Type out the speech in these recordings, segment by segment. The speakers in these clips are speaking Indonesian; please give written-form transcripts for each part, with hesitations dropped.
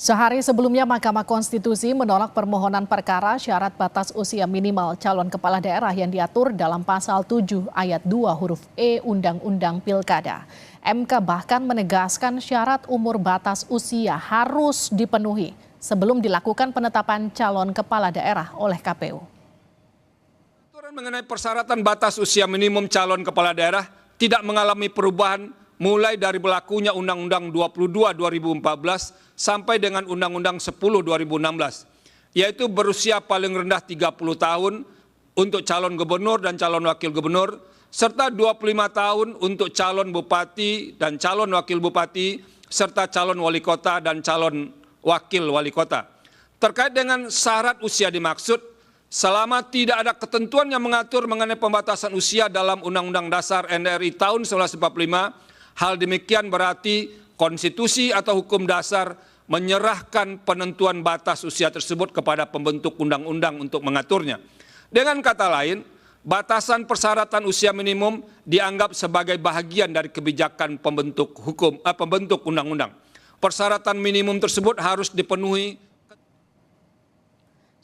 Sehari sebelumnya Mahkamah Konstitusi menolak permohonan perkara syarat batas usia minimal calon kepala daerah yang diatur dalam pasal 7 ayat 2 huruf E Undang-Undang Pilkada. MK bahkan menegaskan syarat umur batas usia harus dipenuhi sebelum dilakukan penetapan calon kepala daerah oleh KPU. Aturan mengenai persyaratan batas usia minimum calon kepala daerah tidak mengalami perubahan mulai dari berlakunya Undang-Undang 22 2014 sampai dengan Undang-Undang 10 2016, yaitu berusia paling rendah 30 tahun untuk calon gubernur dan calon wakil gubernur, serta 25 tahun untuk calon bupati dan calon wakil bupati, serta calon wali kota dan calon wakil wali kota. Terkait dengan syarat usia dimaksud, selama tidak ada ketentuan yang mengatur mengenai pembatasan usia dalam Undang-Undang Dasar NRI tahun 1945, hal demikian berarti konstitusi atau hukum dasar menyerahkan penentuan batas usia tersebut kepada pembentuk undang-undang untuk mengaturnya. Dengan kata lain, batasan persyaratan usia minimum dianggap sebagai bagian dari kebijakan pembentuk undang-undang. Persyaratan minimum tersebut harus dipenuhi.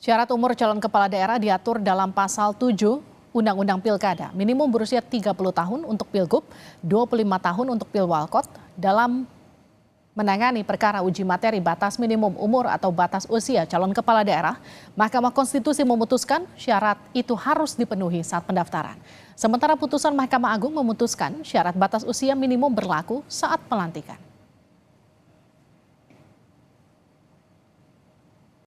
Syarat umur calon kepala daerah diatur dalam pasal 7 Undang-Undang Pilkada, minimum berusia 30 tahun untuk Pilgub, 25 tahun untuk Pilwalkot. Dalam menangani perkara uji materi batas minimum umur atau batas usia calon kepala daerah, Mahkamah Konstitusi memutuskan syarat itu harus dipenuhi saat pendaftaran. Sementara putusan Mahkamah Agung memutuskan syarat batas usia minimum berlaku saat pelantikan.